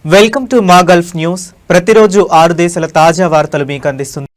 Welcome to మా Gulf news. ప్రతిరోజు 6 దేశాల తాజా వార్తలు మీకు అందిస్తుంది.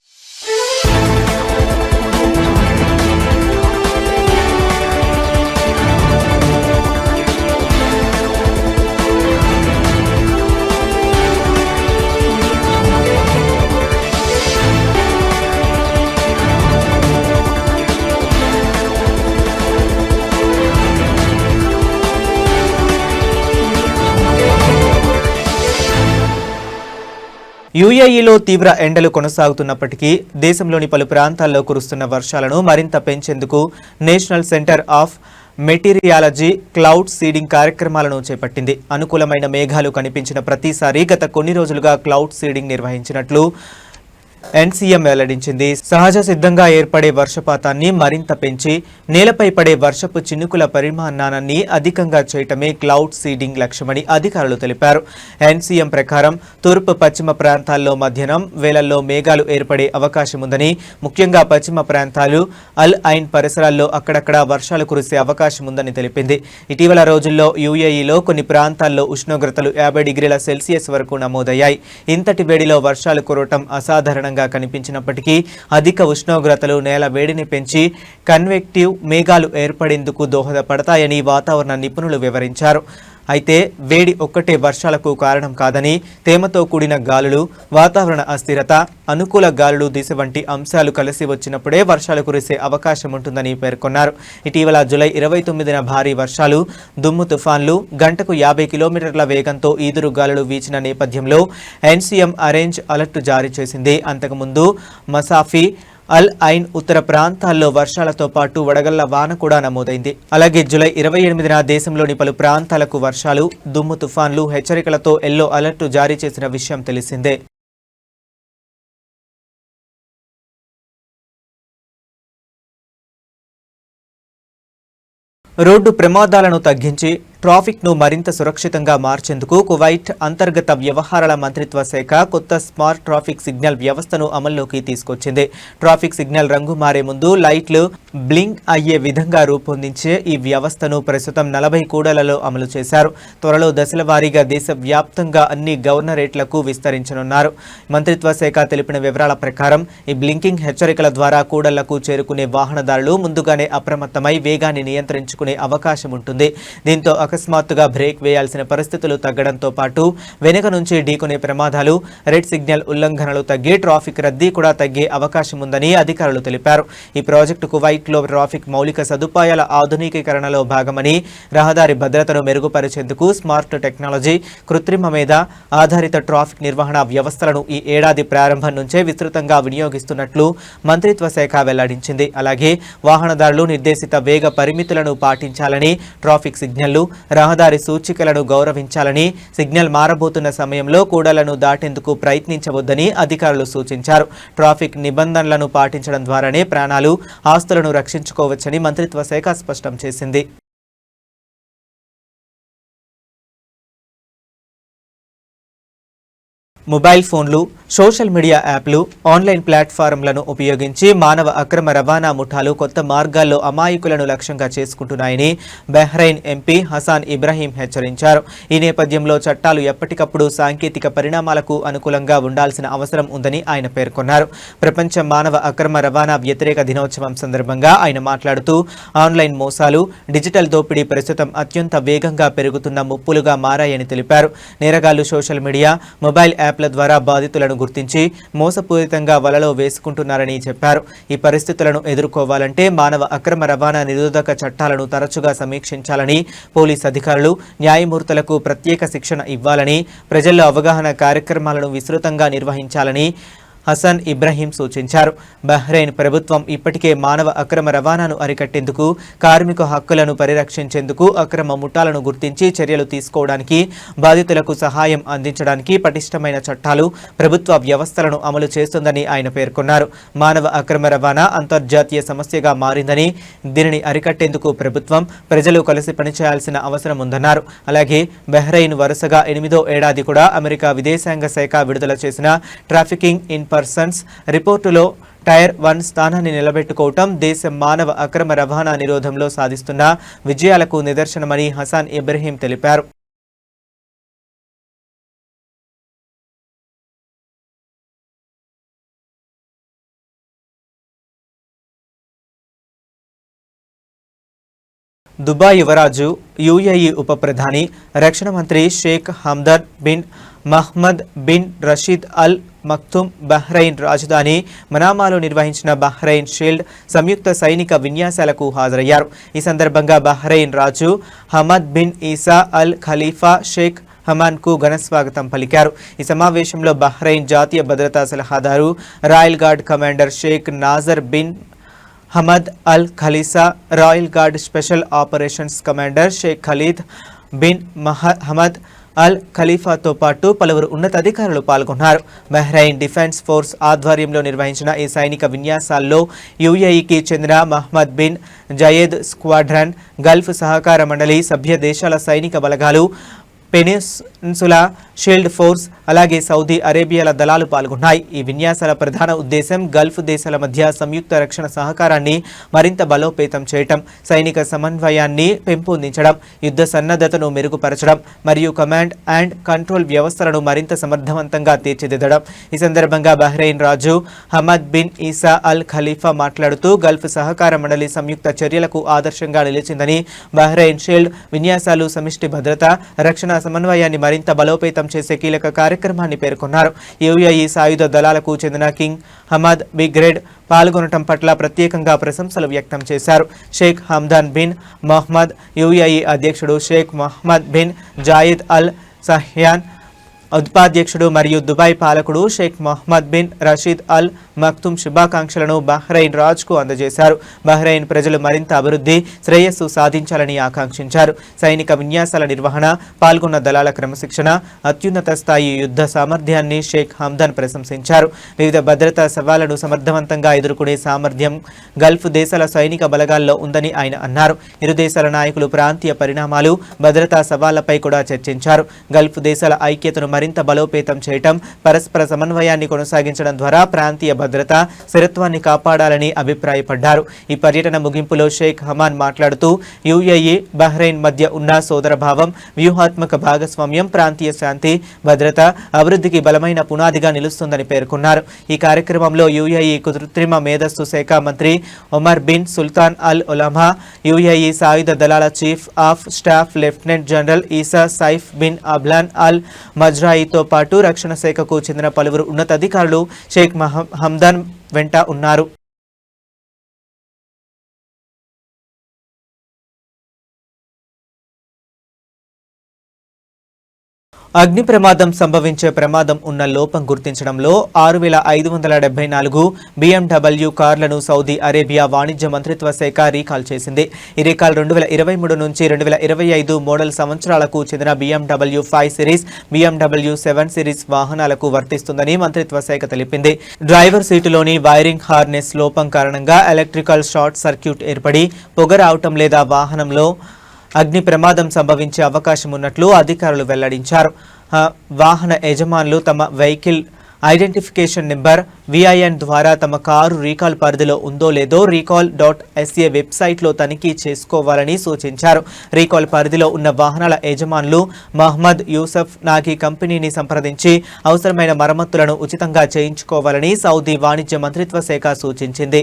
యూఏఈలో తీవ్ర ఎండలు కొనసాగుతున్నప్పటికీ దేశంలోని పలు ప్రాంతాల్లో కురుస్తున్న వర్షాలను మరింత పెంచేందుకు national centre of meteorology cloud seeding కార్యక్రమాలను చేపట్టింది. అనుకూలమైన మేఘాలు కనిపించిన ప్రతిసారి గత కొన్ని రోజులుగా క్లౌడ్ సీడింగ్ నిర్వహించినట్లు ఎన్సీఎం వెల్లడించింది. సహజ సిద్ధంగా ఏర్పడే వర్షపాతాన్ని మరింత పెంచి నేలపై పడే వర్షపు చినుకుల పరిమాణాన్ని అధికంగా చేయటమే క్లౌడ్ సీడింగ్ లక్ష్యమని అధికారులు తెలిపారు. ఎన్సీఎం ప్రకారం తూర్పు పశ్చిమ ప్రాంతాల్లో మధ్యాహ్నం వేళల్లో మేఘాలు ఏర్పడే అవకాశం ఉందని, ముఖ్యంగా పశ్చిమ ప్రాంతాలు అల్ ఐన్ పరిసరాల్లో అక్కడక్కడ వర్షాలు కురిసే అవకాశం ఉందని తెలిపింది. ఇటీవల రోజుల్లో యూఏఈలో కొన్ని ప్రాంతాల్లో ఉష్ణోగ్రతలు 50 డిగ్రీల సెల్సియస్ వరకు నమోదయ్యాయి. ఇంతటి వేడిలో వర్షాలు కురవటం అసాధారణంగా కనిపించినప్పటికీ అధిక ఉష్ణోగ్రతలు నేల వేడిని పెంచి కన్వెక్టివ్ మేఘాలు ఏర్పడేందుకు దోహదపడతాయని వాతావరణ నిపుణులు వివరించారు. అయితే వేడి ఒక్కటే వర్షాలకు కారణం కాదని, తేమతో కూడిన గాలులు, వాతావరణ అస్థిరత, అనుకూల గాలులు దిశ వంటి అంశాలు కలిసి వచ్చినప్పుడే వర్షాలు కురిసే అవకాశం ఉంటుందని పేర్కొన్నారు. ఇటీవల జూలై 29న భారీ వర్షాలు, దుమ్ము తుఫాన్లు, గంటకు 50 కిలోమీటర్ల వేగంతో ఈదురు గాలులు వీచిన నేపథ్యంలో ఎన్సీఎం ఆరెంజ్ అలర్ట్ జారీ చేసింది. అంతకుముందు మసాఫీ, అల్ ఐన్ ఉత్తర ప్రాంతాల్లో వర్షాలతో పాటు వడగళ్ల వాన కూడా నమోదైంది. అలాగే జూలై 28న దేశంలోని పలు ప్రాంతాలకు వర్షాలు, దుమ్ము తుఫాన్లు హెచ్చరికలతో ఎల్లో అలర్ట్ జారీ చేసిన విషయం తెలిసిందే. రోడ్డు ప్రమాదాలను తగ్గించి ట్రాఫిక్ను మరింత సురక్షితంగా మార్చేందుకు కువైట్ అంతర్గత వ్యవహారాల మంత్రిత్వ శాఖ కొత్త స్మార్ట్ ట్రాఫిక్ సిగ్నల్ వ్యవస్థను అమల్లోకి తీసుకొచ్చింది. ట్రాఫిక్ సిగ్నల్ రంగు మారే ముందు లైట్లు బ్లింక్ అయ్యే విధంగా రూపొందించే ఈ వ్యవస్థను ప్రస్తుతం 40 కూడళ్లలో అమలు చేశారు. త్వరలో దశల వారీగా దేశవ్యాప్తంగా అన్ని గవర్నరేట్లకు విస్తరించనున్నారు. మంత్రిత్వ శాఖ తెలిపిన వివరాల ప్రకారం ఈ బ్లింకింగ్ హెచ్చరికల ద్వారా కూడళ్లకు చేరుకునే వాహనదారులు ముందుగానే అప్రమత్తమై వేగాన్ని నియంత్రించుకునే అవకాశం ఉంటుంది. దీంతో అకస్మాత్తుగా బ్రేక్ వేయాల్సిన పరిస్థితులు తగ్గడంతో పాటు వెనుక నుంచి ఢీకొనే ప్రమాదాలు, రెడ్ సిగ్నల్ ఉల్లంఘనలు తగ్గి ట్రాఫిక్ రద్దీ కూడా తగ్గే అవకాశం ఉందని అధికారులు తెలిపారు. ఈ ప్రాజెక్టు కువైట్లో ట్రాఫిక్ మౌలిక సదుపాయాల ఆధునికీకరణలో భాగమని, రహదారి భద్రతను మెరుగుపరిచేందుకు స్మార్ట్ టెక్నాలజీ, కృత్రిమ మేధ ఆధారిత ట్రాఫిక్ నిర్వహణ వ్యవస్థలను ఈ ఏడాది ప్రారంభం నుంచే విస్తృతంగా వినియోగిస్తున్నట్లు మంత్రిత్వ శాఖ వెల్లడించింది. అలాగే వాహనదారులు నిర్దేశిత వేగ పరిమితులను పాటించాలని, ట్రాఫిక్ సిగ్నళ్లు, రహదారి సూచికలను గౌరవించాలని, సిగ్నల్ మారబోతున్న సమయంలో కూడళ్లను దాటేందుకు ప్రయత్నించవద్దని అధికారులు సూచించారు. ట్రాఫిక్ నిబంధనలను పాటించడం ద్వారానే ప్రాణాలు, ఆస్తులను రక్షించుకోవచ్చని మంత్రిత్వ శాఖ స్పష్టం చేసింది. మొబైల్ ఫోన్లు, సోషల్ మీడియా యాప్లు, ఆన్లైన్ ప్లాట్ఫారంలను ఉపయోగించి మానవ అక్రమ రవాణా ముఠాలు కొత్త మార్గాల్లో అమాయకులను లక్ష్యంగా చేసుకుంటున్నాయని బహ్రెయిన్ ఎంపీ హసాన్ ఇబ్రహీం హెచ్చరించారు. ఈ నేపథ్యంలో చట్టాలు ఎప్పటికప్పుడు సాంకేతిక పరిణామాలకు అనుకూలంగా ఉండాల్సిన అవసరం ఉందని ఆయన పేర్కొన్నారు. ప్రపంచ మానవ అక్రమ రవాణా వ్యతిరేక దినోత్సవం సందర్భంగా ఆయన మాట్లాడుతూ ఆన్లైన్ మోసాలు, డిజిటల్ దోపిడీ ప్రస్తుతం అత్యంత వేగంగా పెరుగుతున్న ముప్పులుగా మారాయని తెలిపారు. నేరగాళ్లు సోషల్ మీడియా, మొబైల్ యాప్ల ద్వారా బాధితులను గుర్తించి మోసపూరితంగా వలలో వేసుకుంటున్నారని చెప్పారు. ఈ పరిస్థితులను ఎదుర్కోవాలంటే మానవ అక్రమ రవాణా నిరోధక చట్టాలను తరచుగా సమీక్షించాలని, పోలీస్ అధికారులు, న్యాయమూర్తులకు ప్రత్యేక శిక్షణ ఇవ్వాలని, ప్రజల్లో అవగాహన కార్యక్రమాలను విస్తృతంగా నిర్వహించాలని హసన్ ఇబ్రహీం సూచించారు. బహ్రెయిన్ ప్రభుత్వం ఇప్పటికే మానవ అక్రమ రవాణాను అరికట్టేందుకు, కార్మిక హక్కులను పరిరక్షించేందుకు, అక్రమ ముఠాలను గుర్తించి చర్యలు తీసుకోవడానికి, బాధితులకు సహాయం అందించడానికి పటిష్టమైన చట్టాలు, ప్రభుత్వ వ్యవస్థలను అమలు చేస్తుందని ఆయన పేర్కొన్నారు. మానవ అక్రమ రవాణా అంతర్జాతీయ సమస్యగా మారిందని, దీనిని అరికట్టేందుకు ప్రభుత్వం, ప్రజలు కలిసి పనిచేయాల్సిన అవసరం ఉందన్నారు. అలాగే బహ్రెయిన్ వరుసగా 8వ ఏడాది కూడా అమెరికా విదేశాంగ శాఖ విడుదల చేసిన ట్రాఫికింగ్ ఇన్ పర్సన్స్ రిపోర్టులో టైర్ 1 స్థానాన్ని నిలబెట్టుకోవటం దేశం మానవ అక్రమ రవాణా నిరోధంలో సాధిస్తున్న విజయాలకు నిదర్శనమని హసాన్ ఇబ్రహీం తెలిపారు. దుబాయ్ యువరాజు, యుఏఈ ఉప ప్రధాని, రక్షణ మంత్రి Sheikh Hamdan bin Mohammed bin Rashid Al Maktoum Bahrain రాజధాని మనామాలో నిర్వహించిన బహ్రెయిన్ షీల్డ్ సంయుక్త సైనిక విన్యాసాలకు హాజరయ్యారు. ఈ సందర్భంగా బహ్రెయిన్ రాజు Hamad bin Isa Al Khalifa Sheikh హమాన్కు ఘనస్వాగతం పలికారు. ఈ సమావేశంలో బహ్రెయిన్ జాతీయ భద్రతా సలహాదారు, royal guard commander Sheikh Nasser bin Hamad Al Khalifa, royal guard special operations commander Sheikh Khalid bin Hamad Al ఖలీఫాతో పాటు పలువురు ఉన్నతాధికారులు పాల్గొన్నారు. బహ్రెయిన్ డిఫెన్స్ ఫోర్స్ ఆధ్వర్యంలో నిర్వహించిన ఈ సైనిక విన్యాసాల్లో యుఏఈకి చెందిన Mohammad bin Zayed squadron, Gulf సహకార మండలి సభ్య దేశాల సైనిక బలగాలు, పెనిన్సులా షీల్డ్ ఫోర్స్, అలాగే సౌదీ అరేబియాల దళాలు పాల్గొన్నాయి. ఈ విన్యాసాల ప్రధాన ఉద్దేశం గల్ఫ్ దేశాల మధ్య సంయుక్త రక్షణ సహకారాన్ని మరింత బలోపేతం చేయటం, సైనిక సమన్వయాన్ని పెంపొందించడం, యుద్ధ సన్నద్ధతను మెరుగుపరచడం మరియు కమాండ్ అండ్ కంట్రోల్ వ్యవస్థలను మరింత సమర్థవంతంగా తీర్చిదిద్దడం. ఈ సందర్భంగా బహ్రెయిన్ రాజు హమద్ బిన్ ఈసా అల్ ఖలీఫా మాట్లాడుతూ గల్ఫ్ సహకార మండలి సంయుక్త చర్యలకు ఆదర్శంగా నిలిచిందని, బహ్రెయిన్ షీల్డ్ విన్యాసాలు సమిష్టి భద్రత, రక్షణ సమన్వయాన్ని మరింత బలోపేతం చేసే కీలక కార్యక్రమాన్ని పేర్కొన్నారు. యుఏఈ సాయుధ దళాలకు చెందిన కింగ్ హమద్ బిగ్రేడ్ పాల్గొనడం పట్ల ప్రత్యేకంగా ప్రశంసలు వ్యక్తం చేశారు. Sheikh Hamdan bin Mohammed, UAE అధ్యక్షుడు Sheikh Mohammed bin Zayed Al Nahyan ఉపాధ్యక్షుడు మరియు దుబాయ్ పాలకుడు Sheikh Mohammed bin Rashid Al Maktoum శుభాకాంక్షలను బహ్రెయిన్ రాజ్కు అందజేశారు. బహ్రెయిన్ ప్రజలు మరింత అభివృద్ధి, శ్రేయస్సు సాధించాలని ఆకాంక్షించారు. సైనిక విన్యాసాల నిర్వహణ, పాల్గొన్న దళాల క్రమశిక్షణ, అత్యున్నత స్థాయి యుద్ధ సామర్థ్యాన్ని షేక్ హమ్దన్ ప్రశంసించారు. వివిధ భద్రతా సవాళ్లను సమర్థవంతంగా ఎదుర్కొనే సామర్థ్యం గల్ఫ్ దేశాల సైనిక బలగాల్లో ఉందని ఆయన అన్నారు. ఇరు దేశాల నాయకులు ప్రాంతీయ పరిణామాలు, భద్రతా సవాళ్లపై కూడా చర్చించారు. గల్ఫ్ దేశాల ఐక్యతను మరింత బలోపేతం చేయటం, పరస్పర సమన్వయాన్ని కొనసాగించడం ద్వారా ప్రాంతీయ భద్రత, స్థిరత్వాన్ని కాపాడాలని అభిప్రాయపడ్డారు. ఈ పర్యటన ముగింపులో షేక్ హమాన్ మాట్లాడుతూ యుఏఈ, బహ్రెయిన్ మధ్య ఉన్న సోదరభావం, వ్యూహాత్మక భాగస్వామ్యం ప్రాంతీయ శాంతి, భద్రత, అభివృద్ధికి బలమైన పునాదిగా నిలుస్తుందని పేర్కొన్నారు. ఈ కార్యక్రమంలో యుఏఈ కృత్రిమ మేధస్సు శాఖ మంత్రి Omar bin Sultan Al Olama, UAE సాయుధ దళాల chief of staff lieutenant general Isa Saif bin Ablan Al మజ్రాయితో పాటు రక్షణ శాఖకు చెందిన పలువురు ఉన్నతాధికారులు షేక్ హమ్దాన్ వెంట ఉన్నారు. అగ్ని ప్రమాదం సంభవించే ప్రమాదం ఉన్న లోపం గుర్తించడంలో 6,574 BMW కార్లను సౌదీ అరేబియా వాణిజ్య మంత్రిత్వ శాఖ రీకాల్ చేసింది. ఈ రీకాల్ 2023 నుంచి 2025 మోడల్ సంవత్సరాలకు చెందిన BMW 5 సిరీస్, BMW 7 సిరీస్ వాహనాలకు వర్తిస్తుందని మంత్రిత్వ శాఖ తెలిపింది. డ్రైవర్ సీటులోని వైరింగ్ హార్నెస్ లోపం కారణంగా ఎలక్ట్రికల్ షార్ట్ సర్క్యూట్ ఏర్పడి పొగ రావటం లేదా వాహనంలో అగ్ని ప్రమాదం సంభవించే అవకాశం ఉన్నట్లు అధికారులు వెల్లడించారు. వాహన యజమానులు తమ వెహికల్ ఐడెంటిఫికేషన్ నెంబర్ VIN ద్వారా తమ కారు రీకాల్ పరిధిలో ఉందో లేదో recall.sa వెబ్సైట్లో తనిఖీ చేసుకోవాలని సూచించారు. రీకాల్ పరిధిలో ఉన్న వాహనాల యజమానులు మహ్మద్ యూసఫ్ నాగి కంపెనీని సంప్రదించి అవసరమైన మరమ్మతులను ఉచితంగా చేయించుకోవాలని సౌదీ వాణిజ్య మంత్రిత్వ శాఖ సూచించింది.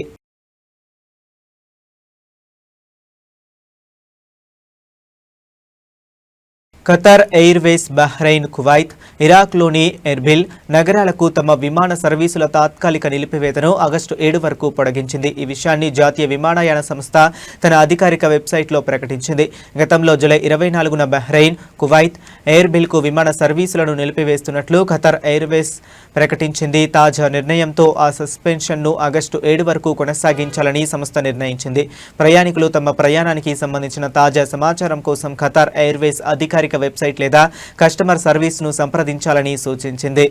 ఖతార్ ఎయిర్వేస్ బహ్రెయిన్, కువైత్, ఇరాక్లోని ఎర్బిల్ నగరాలకు తమ విమాన సర్వీసుల తాత్కాలిక నిలిపివేతను ఆగస్టు 7 వరకు పొడిగించింది. ఈ విషయాన్ని జాతీయ విమానయాన సంస్థ తన అధికారిక వెబ్సైట్లో ప్రకటించింది. గతంలో జూలై 24న బహ్రెయిన్, కువైత్, ఎయిర్బిల్కు విమాన సర్వీసులను నిలిపివేస్తున్నట్లు ఖతార్ ఎయిర్వేస్ ప్రకటించింది. తాజా నిర్ణయంతో ఆ సస్పెన్షన్ను ఆగస్టు 7 వరకు కొనసాగించాలని సంస్థ నిర్ణయించింది. ప్రయాణికులు తమ ప్రయాణానికి సంబంధించిన తాజా సమాచారం కోసం ఖతార్ ఎయిర్వేస్ అధికారిక వెబ్సైట్ లేదా కస్టమర్ సర్వీస్ను సంప్రదించాలని సూచించింది.